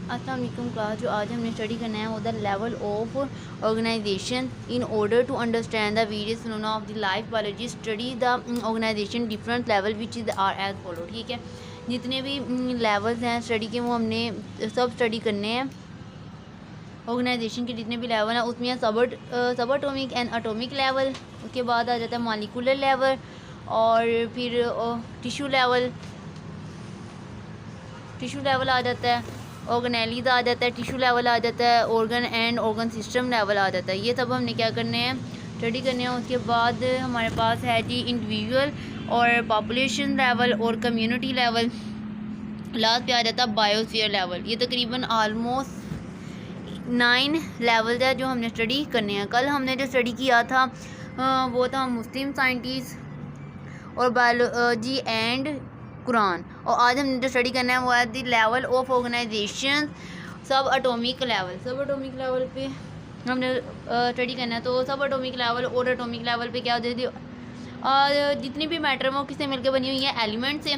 अस्सलाम वालेकुम क्लास। जो आज हमने स्टडी करना है वो the level of organisation in order to understand the various phenomena of the life biology study the organisation different level which is are as follow. ठीक है, जितने भी लेवल्स हैं स्टडी के वो हमने सब स्टडी करने हैं। ऑर्गेनाइजेशन के जितने भी लेवल हैं उसमें सब एटॉमिक एंड एटॉमिक लेवल, उसके बाद आ जाता है मॉलिक्यूलर लेवल और फिर टिश्यू लेवल आ जाता है, ऑर्गेनेलीज आ जाता है, टिश्यू लेवल आ जाता है, organ and organ system level आ जाता है। ये सब हमने क्या करने हैं, स्टडी करने हैं। उसके बाद हमारे पास है जी इंडिविजुअल और पॉपुलेशन लेवल और कम्युनिटी लेवल। लास्ट पे आ जाता है बायोस्फीयर लेवल। ये तकरीबन ऑलमोस्ट 9 लेवल्स है जो हमने स्टडी करने हैं। कल हमने जो स्टडी किया था वो था मुस्लिम साइंटिस्ट और बायोलॉजी एंड कुरान, और आज हमने जो स्टडी करना है वो है द लेवल ऑफ ऑर्गेनाइजेशन सब एटॉमिक लेवल पे हमने स्टडी करना है। तो सब एटॉमिक लेवल और एटॉमिक लेवल पे क्या होता है, और जितनी भी मैटर है वो किससे मिलकर बनी हुई है, एलिमेंट से।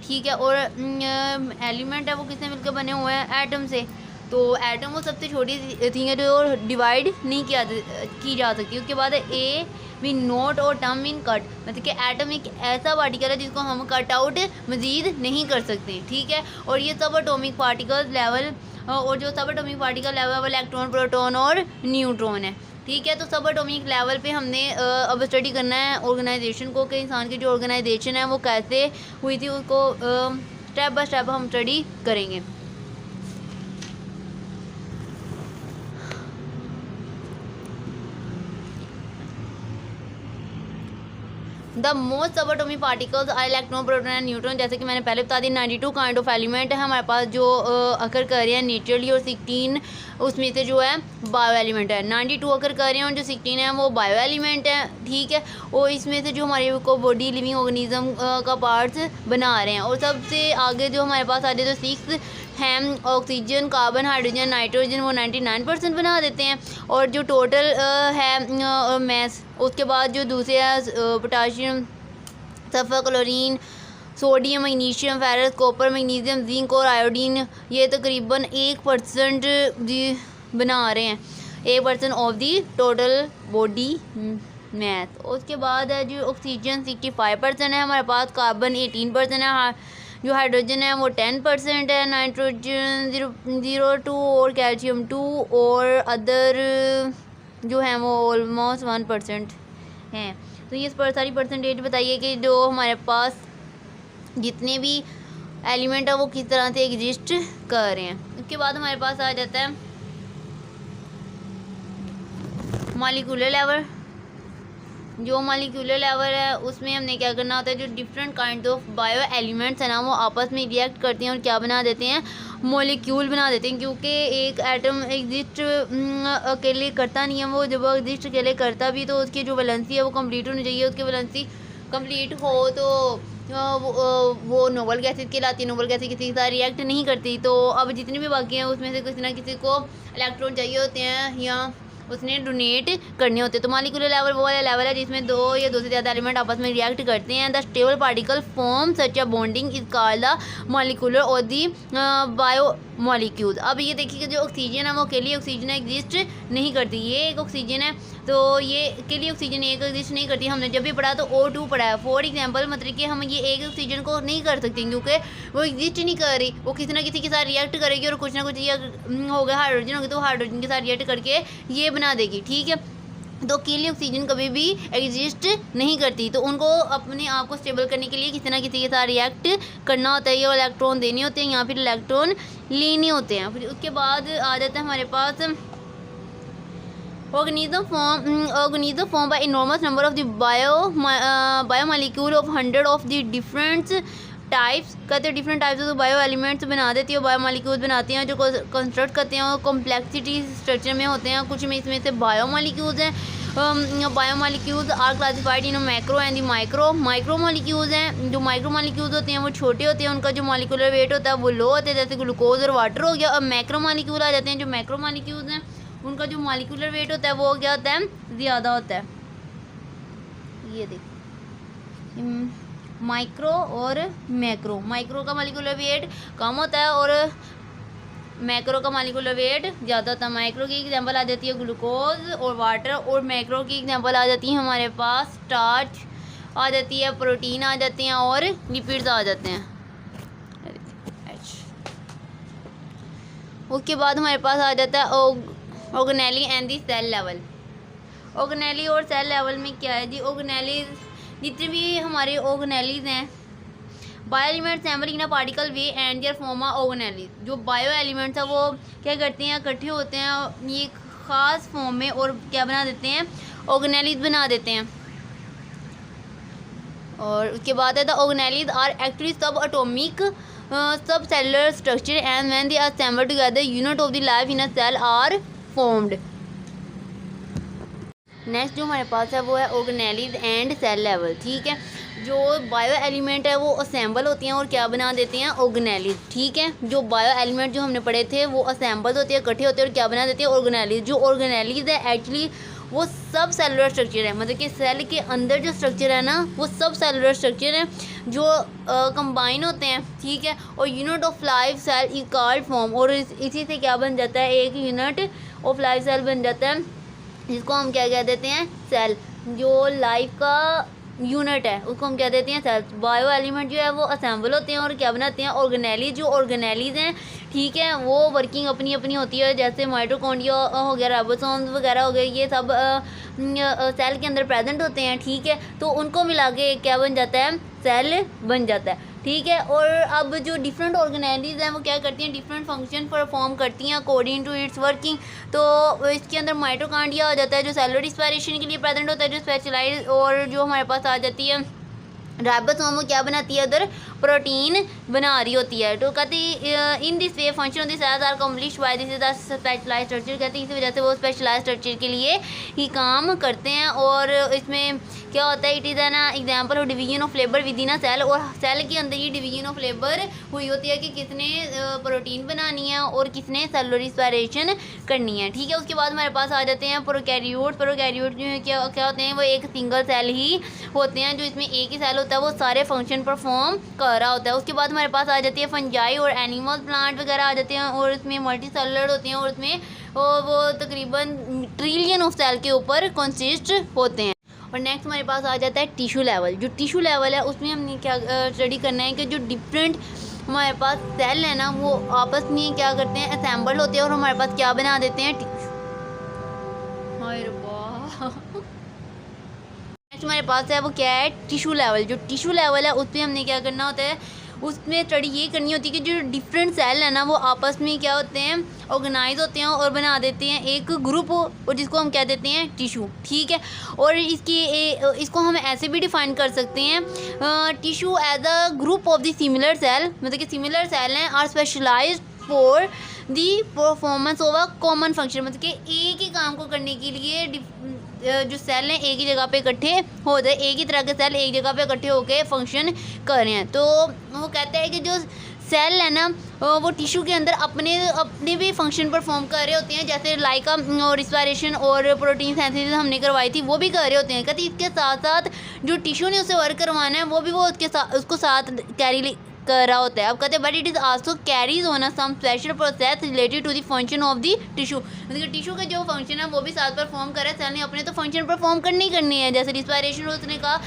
ठीक है, और एलिमेंट है वो किससे मिलकर बने हुए हैं, एटम से। तो एटम वो सबसे छोटी थी जो डिवाइड नहीं की जा सकती। उसके बाद ए वी नोट और टर्म इन कट, मतलब कि एटम एक ऐसा पार्टिकल है जिसको हम कट आउट मजीद नहीं कर सकते। ठीक है, और ये सब एटॉमिक पार्टिकल लेवल, और जो सब एटॉमिक पार्टिकल लेवल वो इलेक्ट्रॉन, प्रोटॉन और न्यूट्रॉन है। ठीक है, तो सब एटॉमिक लेवल पे हमने अब स्टडी करना है ऑर्गेनाइजेशन को, कि इंसान की जो ऑर्गेनाइजेशन है वो कैसे हुई थी, उसको स्टेप बाय स्टेप हम स्टडी करेंगे। The most subatomic particles are electron, proton and neutron. जैसे कि मैंने पहले बता दी 92 काइंड ऑफ एलिमेंट है हमारे पास जो अकर कर रहे हैं नेचुरली, और 16 उसमें से जो है बायो एलिमेंट है। 92 अकर कर रहे हैं और जो 16 है वो बायो एलिमेंट है। ठीक है, और इसमें से जो हमारे को बॉडी लिविंग ऑर्गेनिज्म का पार्ट्स बना रहे हैं। और सबसे आगे जो हमारे पास आ जाए तो 6 हैं ऑक्सीजन, कार्बन, हाइड्रोजन, नाइट्रोजन, वो 99% बना देते हैं। और जो टोटल है मैस, उसके बाद जो दूसरे है potassium, sulphur, chlorine, sodium, magnesium, ferrous, copper, magnesium, zinc और आयोडीन, ये तकरीबन 1% बना रहे हैं, 1% of the total body math. उसके बाद है जो ऑक्सीजन 65% है हमारे पास, कार्बन 18% है, जो हाइड्रोजन है वो 10% है, नाइट्रोजन 0.2 और कैल्शियम 2 और अदर जो हैं वो ऑलमोस्ट 1% हैं। तो ये सारी परसेंटेज बताइए कि जो हमारे पास जितने भी एलिमेंट है वो किस तरह से एग्जिस्ट कर रहे हैं। उसके बाद हमारे पास आ जाता है मॉलिक्यूलर लेवल। जो मॉलिक्यूलर लेवल है उसमें हमने क्या करना होता है, जो different kind of bio elements है ना वो आपस में रिएक्ट करते हैं और क्या बना देते हैं, मॉलिक्यूल बना देते हैं। क्योंकि एक एटम एग्जिस्ट अकेले करता नहीं है, वो जब एग्जिस्ट अकेले करता भी तो उसकी जो वैलेंसी है वो कंप्लीट होनी चाहिए। उसकी वैलेंसी कंप्लीट हो तो वो नोबल गैसेज कहलाती है। नोबल गैसेज किसी के साथ रिएक्ट नहीं करती। तो अब जितनी भी बाकी हैं उसमें से किसी ना किसी को इलेक्ट्रॉन चाहिए होते हैं या उसने डोनेट करने होते हैं। तो मॉलिक्यूलर लेवल वो वाला लेवल है जिसमें 2 या 2 से ज़्यादा एलिमेंट आपस में रिएक्ट करते हैं। The stable particle form such a bonding is called the molecular और दी बायो मॉलिक्यूल। अब ये देखिए कि जो ऑक्सीजन है वो अकेली ऑक्सीजन एग्जिस्ट नहीं करती, ये एक ऑक्सीजन है तो ये अकेली ऑक्सीजन एक एग्जिस्ट नहीं करती। हमने जब भी पढ़ा तो O2 पढ़ा है फॉर एग्जांपल, मतलब कि हम ये एक ऑक्सीजन को नहीं कर सकते क्योंकि वो एग्जिस्ट नहीं कर रही, वो किसी ना किसी के साथ रिएक्ट करेगी और कुछ ना कुछ ये होगा, हाइड्रोजन होगी तो हाइड्रोजन के साथ रिएक्ट करके ये बना देगी। ठीक है, तो अकेली ऑक्सीजन कभी भी एग्जिस्ट नहीं करती। तो उनको अपने आप को स्टेबल करने के लिए किसी ना किसी के साथ रिएक्ट करना होता है, ये इलेक्ट्रॉन देने होते हैं या फिर इलेक्ट्रॉन लेने होते हैं। फिर उसके बाद आ जाता है हमारे पास organism formed by enormous number of the biomolecule of 100 of the different types. कहते हैं different types of bio elements बना देती है, बायो मॉलिक्यूल्स बनाते हैं जो कंस्ट्रक्ट करते हैं और कॉम्प्लेक्सिटी स्ट्रक्चर में होते हैं। कुछ में इसमें से बायो मॉलिक्यूल्स हैं। Biomolecules are classified in macro and the micro molecules हैं। जो माइक्रो मॉलिक्यूल्स होते हैं वो छोटे होते हैं, उनका जो मॉलिक्यूलर वेट होता है वो लो होता है, जैसे ग्लूकोज और वाटर हो गया। अब मैक्रो मॉलिक्यूल आ जाते हैं, जो मैक्रो मॉलिक्यूल्स हैं उनका जो मॉलिक्यूलर वेट होता है वो क्या होता है, ज़्यादा होता है। ये देखो माइक्रो और मैक्रो, माइक्रो का मॉलिक्यूलर वेट कम होता है और मैक्रो का मालिकुलर वेट ज़्यादा होता है। माइक्रो की एग्जांपल आ जाती है ग्लूकोज और वाटर, और मैक्रो की एग्जांपल आ जाती है हमारे पास स्टार्च आ जाती है, प्रोटीन आ जाते हैं और लिपिड्स आ जाते हैं। उसके बाद हमारे पास आ जाता है organelle and the cell level. Organelle और सेल लेवल में क्या है जी, ऑर्गेनेलीज जितने भी हमारे ऑर्गेनेलीज हैं, bio elements assemble in a particle way and there form a organelles. जो बायो एलिमेंट्स है वो क्या करते हैं, इकट्ठे होते हैं ये ख़ास फॉर्म में और क्या बना देते हैं, ऑर्गेनेलीज बना देते हैं। और उसके बाद है the organelles are actually subatomic subcellular structure and when they are assembled together unit of the life in a cell are formed. Next जो हमारे पास है वो है ऑर्गेनेलीज एंड सेल लेवल। ठीक है, जो बायो एलिमेंट है वो असेंबल होती हैं और क्या बना देते हैं, ऑर्गेनेलीज। ठीक है, जो बायो एलिमेंट जो हमने पढ़े थे वो असेंबल होते हैं, इकट्ठे होते हैं और क्या बना देते हैं, ऑर्गेनेलीज। जो ऑर्गेनेलीज है एक्चुअली वो सब सेलुलर स्ट्रक्चर है, मतलब कि सेल के अंदर जो स्ट्रक्चर है ना वो सब सेलुलर स्ट्रक्चर है जो कंबाइन होते हैं। ठीक है, और unit of life cell is called form, और इसी से क्या बन जाता है, एक यूनिट ऑफ लाइफ सेल बन जाता है, जिसको हम क्या कह देते हैं, सेल। जो लाइफ का यूनिट है उसको हम क्या देते हैं, सेल। बायो एलिमेंट जो है वो असेंबल होते हैं और क्या बनाते हैं, ऑर्गेनेलीज। जो ऑर्गेनेलीज हैं ठीक है वो वर्किंग अपनी अपनी होती है, जैसे माइटोकॉन्ड्रिया हो गया, राइबोसोम्स वगैरह हो गए, ये सब सेल के अंदर प्रेजेंट होते हैं। ठीक है, तो उनको मिला के क्या बन जाता है, सेल बन जाता है। ठीक है, और अब जो डिफरेंट ऑर्गेनेलीज हैं वो क्या करती हैं, डिफरेंट फंक्शन परफॉर्म करती हैं अकॉर्डिंग टू इट्स वर्किंग। तो इसके अंदर माइटोकॉन्ड्रिया आ जाता है जो सेलुलर रिस्पायरेशन के लिए प्रेजेंट होता है, जो स्पेशलाइज, और जो हमारे पास आ जाती है राइबोसोम, क्या बनाती है, उधर प्रोटीन बना रही होती है। तो कहती in this way function of the cells are accomplished by this is the specialised structure. कहती है इसी वजह से वो स्पेशलाइज्ड स्ट्रक्चर के लिए ही काम करते हैं। और इसमें क्या होता है, it is an example of division of labour within a cell, और सेल के अंदर ये डिवीजन ऑफ लेबर हुई होती है कि किसने प्रोटीन बनानी है और किसने सेलुलर रिस्पायरेशन करनी है। ठीक है, उसके बाद हमारे पास आ जाते हैं प्रोकैरियोट। प्रोकैरियोट जो है क्या होते हैं, वो एक सिंगल सेल ही होते हैं, जो इसमें एक ही सेल होता है वो सारे फंक्शन परफॉर्म कर रहा होता है। उसके बाद हमारे पास आ जाती है फंजाई और एनिमल प्लांट वगैरह आ जाते हैं, और इसमें मल्टी सेलुलर होते हैं, और उसमें वो तकरीबन ट्रिलियन ऑफ सेल के ऊपर कंसिस्ट होते हैं। और नेक्स्ट हमारे पास आ जाता है टिश्यू लेवल। जो टिश्यू लेवल है उसमें हमने क्या स्टडी करना है कि जो डिफरेंट हमारे पास सेल है ना वो आपस में क्या करते हैं, असेंबल होते हैं और हमारे पास क्या बना देते हैं, टिश्यू। नेक्स्ट हमारे पास है वो क्या है, टिश्यू लेवल। जो टिश्यू लेवल है उसमें हमने क्या करना होता है, उसमें स्टडी ये करनी होती है कि जो डिफरेंट सेल है ना वो आपस में क्या होते हैं, ऑर्गेनाइज होते हैं और बना देते हैं एक ग्रुप, और जिसको हम कह देते हैं टिश्यू। ठीक है, और इसको हम ऐसे भी डिफाइन कर सकते हैं, tissue as a group of the similar cell, मतलब कि सिमिलर सेल हैं are specialised for the performance of a common function, मतलब कि एक ही काम को करने के लिए जो सेल हैं एक ही जगह पे इकट्ठे हो जाए, एक ही तरह के सेल एक जगह पे इकट्ठे होकर फंक्शन कर रहे हैं। तो वो कहते हैं कि जो सेल है ना वो टिश्यू के अंदर अपने भी फंक्शन परफॉर्म कर रहे होते हैं, जैसे लाइका रिस्पायरेशन और प्रोटीन सिंथेसिस हमने करवाई थी वो भी कर रहे होते हैं। कहते इसके साथ साथ जो टिश्यू ने उसे वर्क करवाना है वो भी वो उसको साथ कैरी कर रहा होता है। अब कहते हैं but it is also carries on some special process related to the function of the tissue, मतलब कि टिश्यू का जो फंक्शन है वो भी साथ परफॉर्म कर रहा है। सेल ने अपने तो फंक्शन परफॉर्म करने ही करनी है, जैसे रिस्पायरेशन उसने कहा,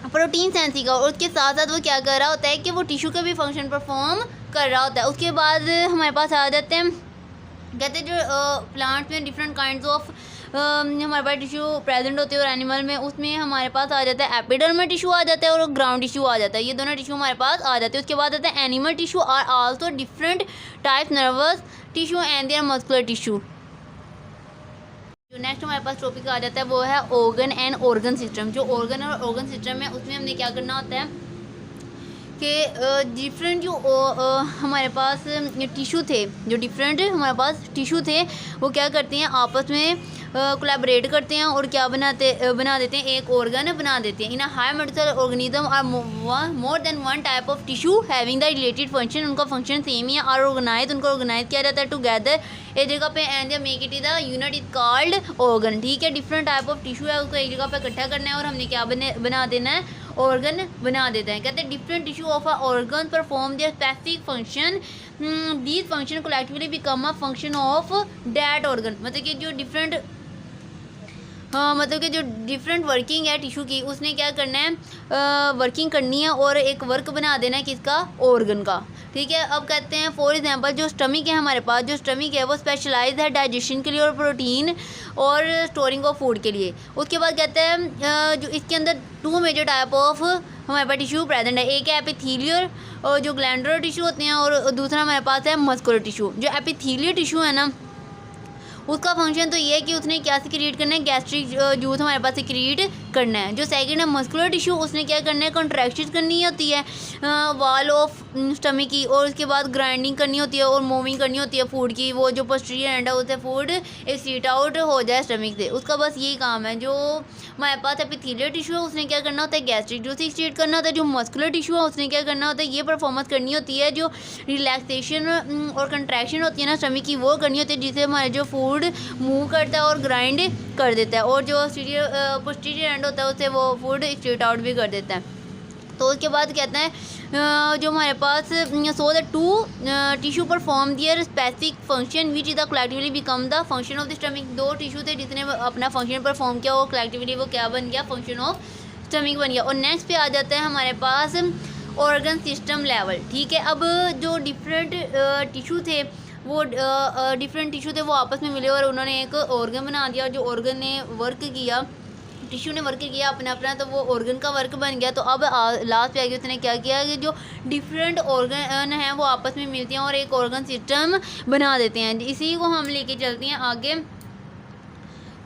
प्रोटीन सेंसी का, और उसके साथ साथ वो क्या कर रहा होता है कि वो टिश्यू का भी फंक्शन परफॉर्म कर रहा होता है। उसके बाद हमारे पास आ जाते हैं, कहते हैं जो प्लांट्स में डिफरेंट काइंड्स ऑफ हमारे पास टिश्यू प्रेजेंट होते हैं, और एनिमल में उसमें हमारे पास आ जाता है एपिडर्मल टिश्यू आ जाता है और ग्राउंड टिश्यू आ जाता है, ये दोनों टिश्यू हमारे पास आ जाते हैं। उसके बाद आता है animal tissue are also different types nervous tissue and there muscular tissue. जो नेक्स्ट हमारे पास टॉपिक आ जाता है वो है ऑर्गन एंड ऑर्गन सिस्टम। जो ऑर्गन और ऑर्गन सिस्टम है उसमें हमने क्या करना होता है कि डिफरेंट जो हमारे पास टिश्यू थे, जो डिफरेंट हमारे पास टिश्यू थे वो क्या करते हैं, आपस में कोलैबोरेट करते हैं और क्या बना देते हैं, एक ऑर्गन बना देते हैं। In a high multicellular organism are more than one type of tissue having the related function, उनका फंक्शन सेम ही है, आर ऑर्गेनाइज, उनको ऑर्गेनाइज किया जाता है टुगेदर एक जगह पे, and they make it is the unit is called organ. ठीक है, डिफरेंट टाइप ऑफ टिश्यू है उसको एक जगह पे इकट्ठा करना है और हमने क्या बना देना है, ऑर्गन बना देता है। कहते हैं different tissue of a organ perform there specific function, these function collectively become a function of that organ. मतलब कि जो डिफरेंट मतलब कि जो डिफरेंट वर्किंग है टिश्यू की, उसने क्या करना है, वर्किंग करनी है और एक वर्क बना देना है किसका, ऑर्गन का। ठीक है, अब कहते हैं फॉर एग्जांपल जो स्टमिक है हमारे पास, जो स्टमिक है वो स्पेशलाइज है डाइजेशन के लिए और प्रोटीन और स्टोरिंग ऑफ फूड के लिए। उसके बाद कहते हैं जो इसके अंदर 2 मेजर टाइप ऑफ हमारे पास टिश्यू प्रेजेंट है। एक है एपिथेलियल और जो ग्लैंडुलर टिश्यू होते हैं, और दूसरा हमारे पास है मस्कुलर टिश्यू। जो एपिथेलियल टिश्यू है ना, उसका फंक्शन तो ये है कि उसने क्या सिक्रीट करना है, गैस्ट्रिक जूस हमारे पास सिक्रीट करना है। जो सेकंड है मस्कुलर टिश्यू, उसने क्या करना है, कॉन्ट्रैक्शन करनी होती है वॉल ऑफ स्टमक की, और उसके बाद ग्राइंडिंग करनी होती है और मूविंग करनी होती है फूड की। वो जो पोस्टीरियर एंड है उससे फूड एक्सक्रीट आउट हो जाए स्टमक से, उसका बस यही काम है। जो हमारे पास एपिथेलियल टिश्यू है, उसने क्या करना होता है, गैस्ट्रिक जूस एक्सक्रीट करना होता है। जो मस्कुलर टिश्यू है, उसने क्या करना होता है, ये परफॉर्मेंस करनी होती है, जो रिलैक्सेशन और कंट्रैक्शन होती है ना स्टमक की, वो करनी होती है, जिससे हमारे जो फूड मूव करता है और ग्राइंड कर देता है, और जो पोस्टीरियर एंड होता है उससे वो फूड एक्सक्रीट आउट भी कर देता है। तो उसके बाद कहते हैं जो हमारे पास so the 2 tissue perform their specific function which is the collectively become the function of the stomach. 2 tissue थे जिसने अपना फंक्शन परफॉर्म किया, वो कलेक्टिवली वो क्या बन गया, फंक्शन ऑफ स्टमक बन गया। और नेक्स्ट पे आ जाता है हमारे पास ऑर्गन सिस्टम लेवल। ठीक है, अब जो डिफरेंट टिश्यू थे वो डिफरेंट टिश्यू थे वो आपस में मिले और उन्होंने एक ऑर्गन बना दिया। जो ऑर्गन ने वर्क किया, टिश्यू ने वर्क किया अपना अपना, तो वो ऑर्गन का वर्क बन गया। तो अब लास्ट पे आगे उसने क्या किया कि जो डिफरेंट ऑर्गन हैं वो आपस में मिलती हैं और एक ऑर्गन सिस्टम बना देते हैं। इसी को हम लेके चलते हैं आगे।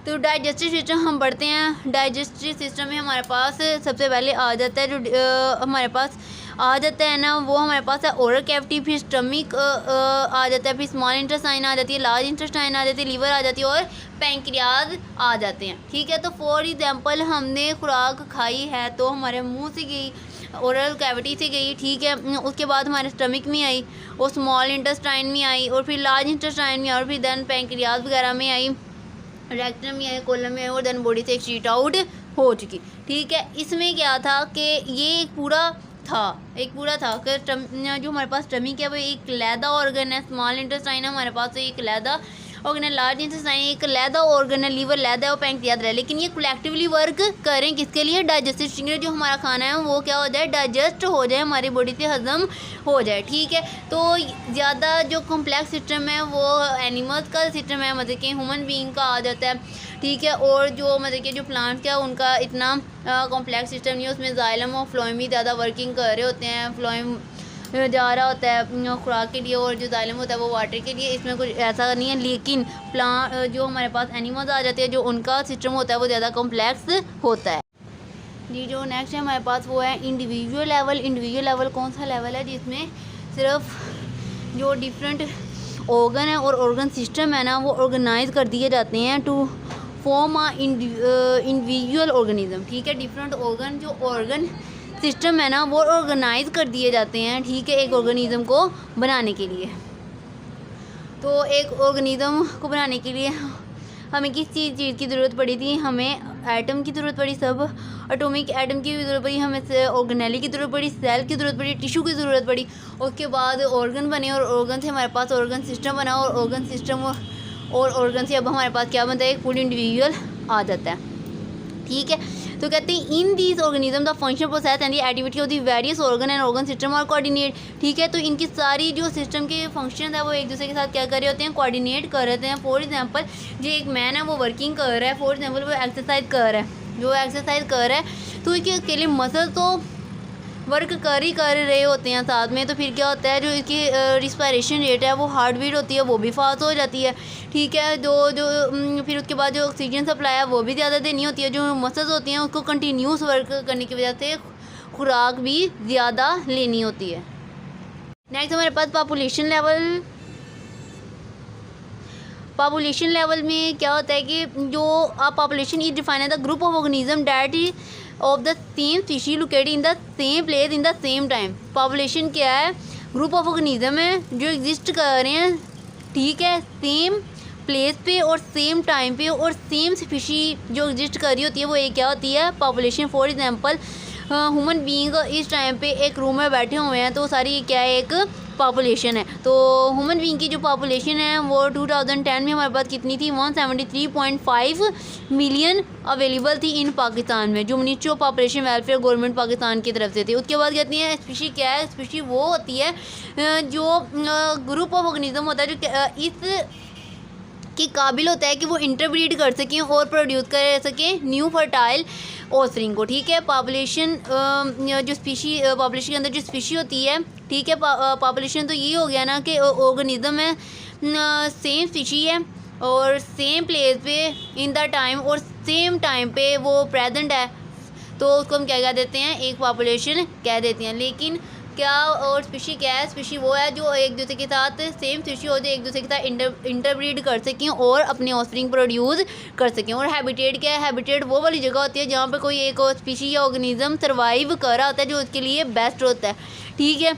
तो डाइजेस्टिव सिस्टम हम बढ़ते हैं। डाइजेस्टिव सिस्टम में हमारे पास सबसे पहले आ जाता है जो हमारे पास आ जाता है ना, वो हमारे पास है ओरल कैविटी, फिर स्टमक आ जाता है, फिर स्मॉल इंटेस्टाइन आ जाती है, लार्ज इंटेस्टाइन आ जाती है, लीवर आ जाती है और पैंक्रियाज आ जाते हैं। ठीक है, तो फॉर एग्जांपल हमने खुराक खाई है तो हमारे मुंह से गई, ओरल कैविटी से गई। ठीक है, उसके बाद हमारे स्टमक में आई और स्मॉल इंटेस्टाइन में आई और फिर लार्ज इंटेस्टाइन में आई और फिर देन पैंक्रियाज वगैरह में आई, रेक्टम में आई, कोलम में आई और देन बॉडी से एक्सक्रीट आउट हो चुकी। ठीक है, इसमें क्या था कि ये एक पूरा था कि जो हमारे पास स्टमक है वो एक लैदा ऑर्गन है, स्मॉल इंटेस्टाइन है हमारे पास एक लैदा ऑर्गन है, लार्ज इंटेस्टाइन एक लैदा ऑर्गन है, लीवर लैदा है और पैंक्रियाज है। लेकिन ये कलेक्टिवली वर्क करें किसके लिए, डाइजेस्टिव सिस्टम के लिए। जो हमारा खाना है वो क्या हो जाए, डाइजेस्ट हो जाए, हमारी बॉडी से हजम हो जाए। ठीक है, तो ज़्यादा जो कॉम्प्लेक्स सिस्टम है वो एनिमल्स का सिस्टम है, मतलब कि ह्यूमन बीइंग का आ जाता है। ठीक है, और जो मतलब कि जो प्लांट्स का उनका इतना कॉम्प्लेक्स सिस्टम नहीं है, उसमें जाइलम और फ्लोएम भी ज़्यादा वर्किंग कर रहे होते हैं। फ्लोएम जा रहा होता है खुराक के लिए और जो जाइलम होता है वो वाटर के लिए, इसमें कुछ ऐसा नहीं है। लेकिन प्लांट जो हमारे पास एनिमल्स आ जाते हैं, जो उनका सिस्टम होता है वो ज़्यादा कॉम्प्लेक्स होता है। जी, जो नेक्स्ट है हमारे पास वो है इंडिविजुअल लेवल। इंडिविजुअल लेवल कौन सा लेवल है, जिसमें सिर्फ जो डिफरेंट ऑर्गन है और ऑर्गन सिस्टम है ना वो ऑर्गेनाइज कर दिए जाते हैं to form a individual organism. ठीक है, डिफरेंट ऑर्गन जो ऑर्गन सिस्टम है ना वो ऑर्गेनाइज कर दिए जाते हैं। ठीक है, एक ऑर्गेनिज्म को बनाने के लिए। तो एक ऑर्गेनिज्म को बनाने के लिए हमें किस चीज़ की ज़रूरत पड़ी थी, हमें एटम की ज़रूरत पड़ी, सब एटॉमिक एटम की ज़रूरत पड़ी, हमें ऑर्गेनेली की ज़रूरत पड़ी, सेल की ज़रूरत पड़ी, टिश्यू की ज़रूरत पड़ी। उसके बाद ऑर्गन बने और ऑर्गन से हमारे पास ऑर्गन सिस्टम बना और ऑर्गन सिस्टम और ऑर्गन से अब हमारे पास क्या बनता है, एक फुल इंडिविजुअल आ जाता है। ठीक है, तो कहते हैं in these organism the function process and the activity of the various organ and organ system और कोऑर्डिनेट। ठीक है, तो इनकी सारी जो सिस्टम के फंक्शन है वो एक दूसरे के साथ क्या कर रहे होते हैं, कोऑर्डिनेट कर रहे हैं। फॉर एग्जांपल जो एक मैन है वो वर्किंग कर रहा है, फॉर एग्जांपल वो एक्सरसाइज कर रहा है, जो एक्सरसाइज कर रहा है तो इसके लिए मसल तो वर्क कर रहे होते हैं साथ में। तो फिर क्या होता है, जो इसकी रिस्पायरेशन रेट है वो हार्ट बीट होती है वो भी फास्ट हो जाती है। ठीक है, जो फिर उसके बाद जो ऑक्सीजन सप्लाई है वो भी ज़्यादा देनी होती है। जो मसल्स होती हैं उसको कंटिन्यूस वर्क करने की वजह से खुराक भी ज़्यादा लेनी होती है। नेक्स्ट हमारे पास पॉपुलेशन लेवल। पॉपुलेशन लेवल में क्या होता है कि जो population is defined the group of organism that of the same species located in the same place in the same time. Population क्या है, ग्रुप ऑफ ऑर्गेनिज्म है जो एग्जिस्ट कर रहे हैं, ठीक है, सेम प्लेस पे और सेम टाइम पे और सेम स्पीशीज जो एग्जिस्ट कर रही होती है वो एक क्या होती है, population. For example human being इस टाइम पे एक रूम में बैठे हुए हैं, तो सारी क्या है, एक पॉपुलेशन है। तो ह्यूमन बीइंग की जो पॉपुलेशन है वो 2010 में हमारे पास कितनी थी, 173.5 मिलियन अवेलेबल थी इन पाकिस्तान में, जो ministry of population welfare government Pakistan की तरफ से थी। उसके बाद कहती हैं स्पीशी क्या है, स्पीशी वो होती है जो ग्रुप ऑफ ऑर्गेनिज्म होता है जो इस के काबिल होता है कि वो इंटरब्रीड कर सकें और प्रोड्यूस कर सकें न्यू फर्टाइल ऑफस्प्रिंग को। ठीक है, पॉपुलेशन जो स्पीशी पॉपुलेशन के अंदर जो स्पीशी होती है, ठीक है, पॉपुलेशन तो ये हो गया ना कि ऑर्गेनिज्म है सेम स्पीशी है और सेम प्लेस पे इन द टाइम और सेम टाइम पे वो प्रेजेंट है, तो उसको हम क्या कह देते हैं, एक पॉपुलेशन कह देते हैं। लेकिन क्या और स्पीशी क्या है, स्पीशी वो है जो एक दूसरे के साथ सेम स्पीशी हो, जो एक दूसरे के साथ इंटरब्रीड कर सकें और अपने ऑफस्प्रिंग प्रोड्यूस कर सकें। और हैबिटेट क्या है, हैबिटेट वो वाली जगह होती है जहाँ पे कोई एक और स्पीशी या ऑर्गेनिज्म सर्वाइव कर रहा होता है, जो उसके लिए बेस्ट होता है। ठीक है,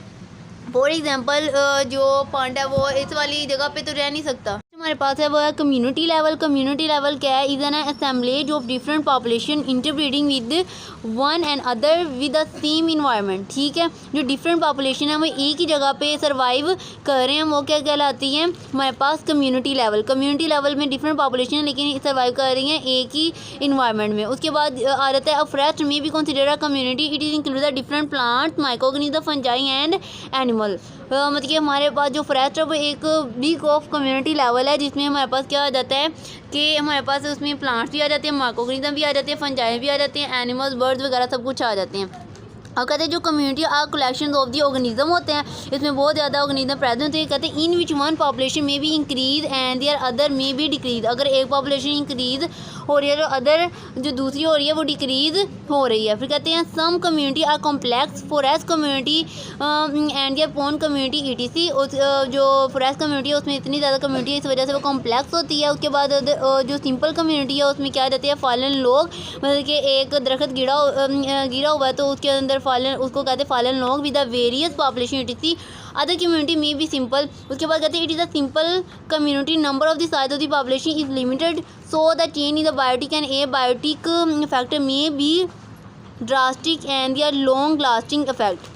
फॉर एग्जांपल जो पांडा है वो इस वाली जगह पे तो रह नहीं सकता। हमारे पास है वो है कम्युनिटी लेवल। कम्युनिटी लेवल क्या है, is an assemblage of different population interbreeding with one and other with the same environment. ठीक है, जो डिफरेंट पॉपुलेशन है वो एक ही जगह पे सर्वाइव कर रहे हैं, वो क्या कहलाती हैं, हमारे पास कम्युनिटी लेवल। कम्युनिटी लेवल में डिफरेंट पॉपुलेशन है लेकिन सर्वाइव कर रही हैं एक ही इन्वायरमेंट में। उसके बाद आ जाता है फॉरेस्ट में भी consider a community, it is include the different plants, microorganism, fungi and animal. मतलब कि हमारे पास जो फॉरेस्ट है वो एक बिग ऑफ कम्युनिटी लेवल है, जिसमें हमारे पास क्या आ जाता है कि हमारे पास उसमें प्लांट्स भी आ जाते हैं, माइक्रोऑर्गेनिज्म भी आ जाते हैं, फंजाई भी आ जाते हैं, एनिमल्स, बर्ड्स वगैरह सब कुछ आ जाते हैं। और कहते हैं जो community are collection of the organism होते हैं, इसमें बहुत ज़्यादा ऑर्गेनिज्म प्रेजेंट होते हैं। कहते हैं इन विच वन पॉपुलेशन में भी इंक्रीज एंड देयर अदर में भी डिक्रीज। अगर एक पॉपुलेशन इंक्रीज हो रही है तो अदर जो दूसरी हो रही है वो डिक्रीज हो रही है। फिर कहते हैं some community are complex, forest community and there pond community etc. जो फॉरेस्ट कम्युनिटी है उसमें इतनी ज़्यादा कम्युनिटी है, इस वजह से वो कॉम्प्लेक्स होती है। उसके बाद जो सिंपल कम्युनिटी है उसमें क्या जाती है, फॉलन लोग, मतलब कि एक दरख्त गिरा हुआ है तो उसके अंदर फॉलन, उसको कहते हैं फॉलन लोग with the various population etc. Other community में भी सिंपल। उसके बाद कहते हैं it is a simple community, number of the size of the population is limited, so the change in the biotic and abiotic factor may be drastic and या long lasting effect.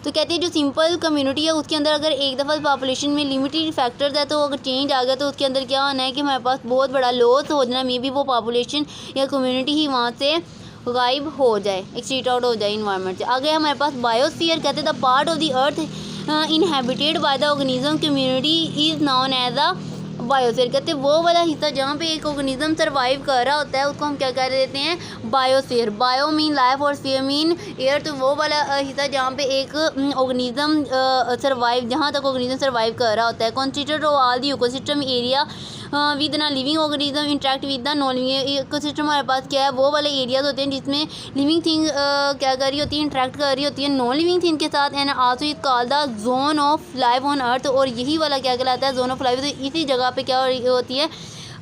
तो कहते हैं जो simple community है उसके अंदर अगर एक दफ़ा पॉपुलेशन में लिमिटेड फैक्टर्स है तो अगर चेंज आ गया तो उसके अंदर क्या होना है कि हमारे पास बहुत बड़ा लॉस हो जाना, मे बी वो पॉपुलेशन या कम्युनिटी ही वहाँ से गायब हो जाए, एक्सटीट आउट हो जाए इन्वायरमेंट से। आगे हमारे पास बायोस्फीयर, कहते हैं the part of the earth inhabited by the organism community is known as a biosphere. कहते हैं वो वाला हिस्सा जहाँ पे एक ऑर्गेनिज्म सर्वाइव कर रहा होता है उसको हम क्या कह देते हैं, बायोस्फीयर। बायो मीन लाइफ और स्फीयर मीन एयर, तो वो वाला हिस्सा जहाँ पे एक ऑर्गेनिज्म सर्वाइव, जहाँ तक ऑर्गेनिज्म सर्वाइव कर रहा होता है। Consider of all the ecosystem area with ना living organism interact with the non living. Ecosystem हमारे पास क्या है, वो वाले एरियाज होते हैं जिसमें लिविंग थिंग क्या कर रही होती है, इंटरेक्ट कर रही होती है नॉन लिविंग थिंग के साथ। And also is called the zone of life on earth, और यही वाला क्या कहलाता है, जोन ऑफ लाइफ। तो इसी जगह पे क्या होती है,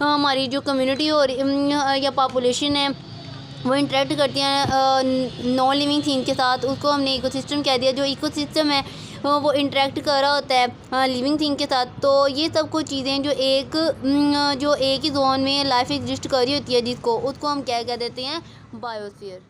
हमारी जो कम्युनिटी और या पॉपुलेशन है वो इंटरेक्ट करती हैं नॉन लिविंग थिंग के साथ, उसको हमने इकोसिस्टम कह दिया। जो इकोसिस्टम है वो इंटरेक्ट कर रहा होता है लिविंग थिंग के साथ। तो ये सब कुछ चीज़ें जो एक ही जोन में लाइफ एग्जिस्ट कर रही होती है, जिसको उसको हम क्या कह देते हैं, बायोस्फीयर।